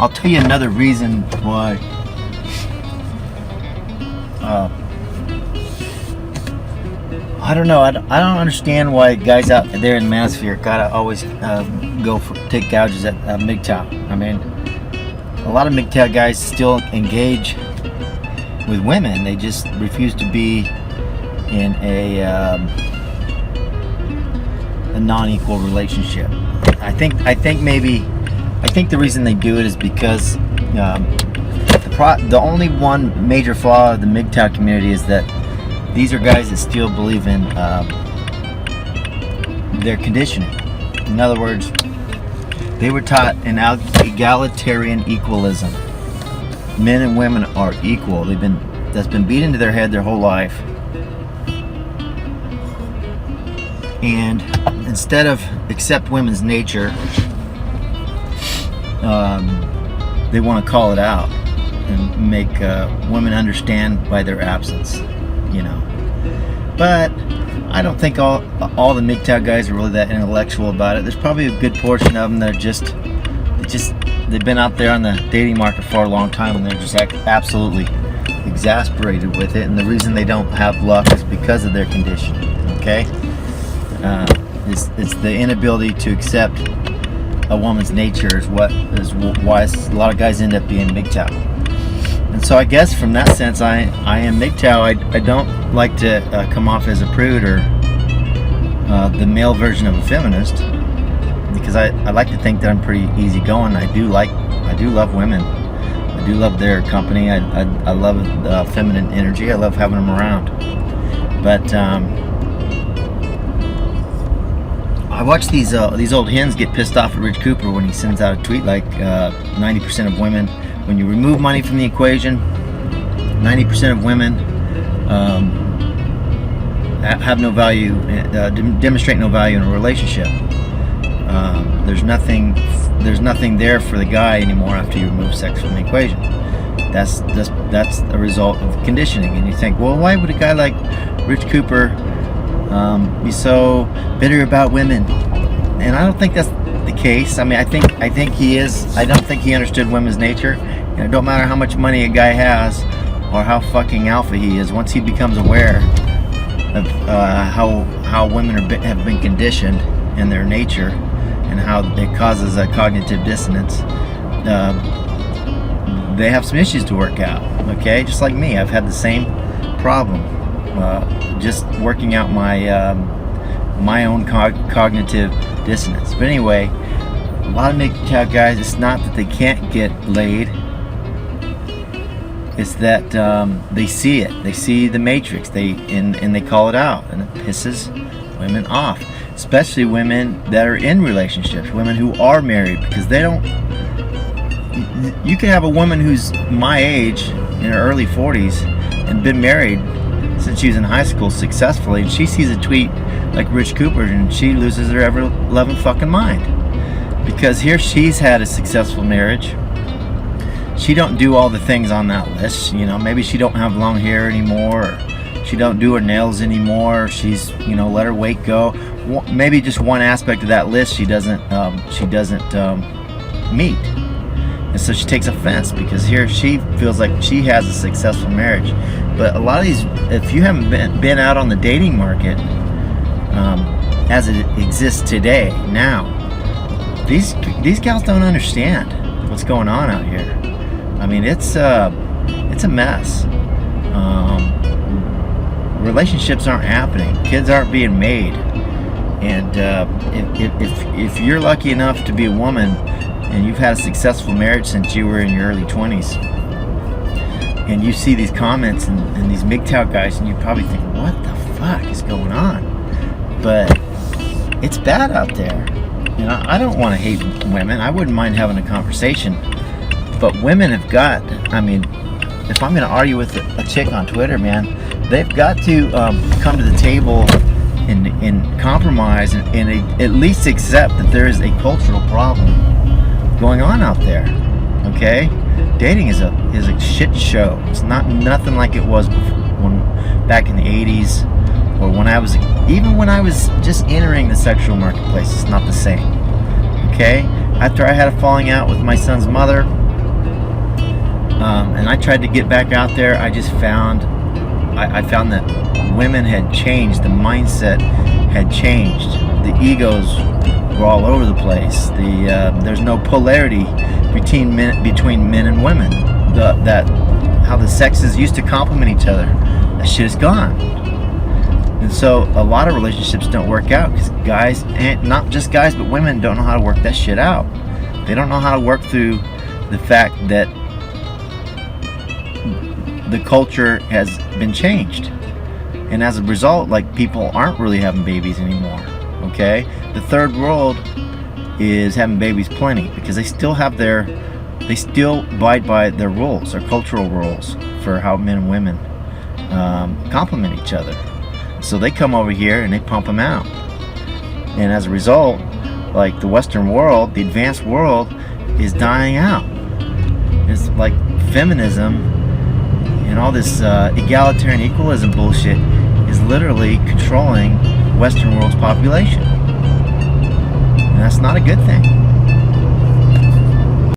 I'll tell you another reason why. I don't know. I don't understand why guys out there in the manosphere gotta always take gouges at MGTOW. I mean, a lot of MGTOW guys still engage with women. They just refuse to be in a non-equal relationship. I think the reason they do it is because the only one major flaw of the MGTOW community is that these are guys that still believe in their conditioning. In other words, they were taught an egalitarian equalism. Men and women are equal. That's been beat into their head their whole life. And instead of accept women's nature, they want to call it out and make women understand by their absence, you know. But I don't think all the MGTOW guys are really that intellectual about it. There's probably a good portion of them that are they've been out there on the dating market for a long time and they're just absolutely exasperated with it. And the reason they don't have luck is because of their conditioning. Okay, it's the inability to accept a woman's nature is why a lot of guys end up being MGTOW. And so I guess from that sense, I am MGTOW. I don't like to come off as a prude or the male version of a feminist, because I like to think that I'm pretty easygoing. I do love women. I do love their company. I love feminine energy. I love having them around. But I watch these old hens get pissed off at Rich Cooper when he sends out a tweet like 90% of women, when you remove money from the equation, 90% of women have no value, demonstrate no value in a relationship. There's nothing there for the guy anymore after you remove sex from the equation. That's a result of conditioning. And you think, well, why would a guy like Rich Cooper be so bitter about women? And I don't think that's the case. I mean, I think he is. I don't think he understood women's nature. And it don't matter how much money a guy has or how fucking alpha he is. Once he becomes aware of how women have been conditioned in their nature and how it causes a cognitive dissonance, they have some issues to work out. Okay, just like me, I've had the same problem. Just working out my own cognitive dissonance. But anyway, a lot of MGTOW guys, it's not that they can't get laid, it's that they see it. They see the matrix. And they call it out, and it pisses women off, especially women that are in relationships, women who are married, because they don't. You can have a woman who's my age, in her early 40s, and been married since she was in high school successfully, and she sees a tweet like Rich Cooper and she loses her ever loving fucking mind, because here she's had a successful marriage. She don't do all the things on that list, you know. Maybe she don't have long hair anymore, or she don't do her nails anymore, or she's, you know, let her weight go. Maybe just one aspect of that list she doesn't meet, and so she takes offense because here she feels like she has a successful marriage. But a lot of these, if you haven't been out on the dating market as it exists today, now, these gals don't understand what's going on out here. I mean, it's a mess. Relationships aren't happening. Kids aren't being made. And if you're lucky enough to be a woman and you've had a successful marriage since you were in your early 20s, and you see these comments and these MGTOW guys, and you probably think, what the fuck is going on? But it's bad out there. You know, I don't want to hate women. I wouldn't mind having a conversation. But women have got, I mean, if I'm going to argue with a chick on Twitter, man, they've got to come to the table and compromise and at least accept that there is a cultural problem going on out there. Okay? Dating is a shit show. It's nothing like it was back in the 80s, or when I was just entering the sexual marketplace. It's not the same. Okay? After I had a falling out with my son's mother, And I tried to get back out there. I just found, I found that women had changed, the mindset had changed, the egos were all over the place. There's no polarity between men and women. How the sexes used to complement each other, that shit is gone. And so a lot of relationships don't work out because guys, and not just guys, but women don't know how to work that shit out. They don't know how to work through the fact that the culture has been changed, and as a result, like, people aren't really having babies anymore. Okay, the third world is having babies plenty because they still abide by their rules, their cultural rules for how men and women complement each other. So they come over here and they pump them out, and as a result, like, the Western world, the advanced world, is dying out. It's like feminism and all this egalitarian equalism bullshit is literally controlling Western world's population, and that's not a good thing.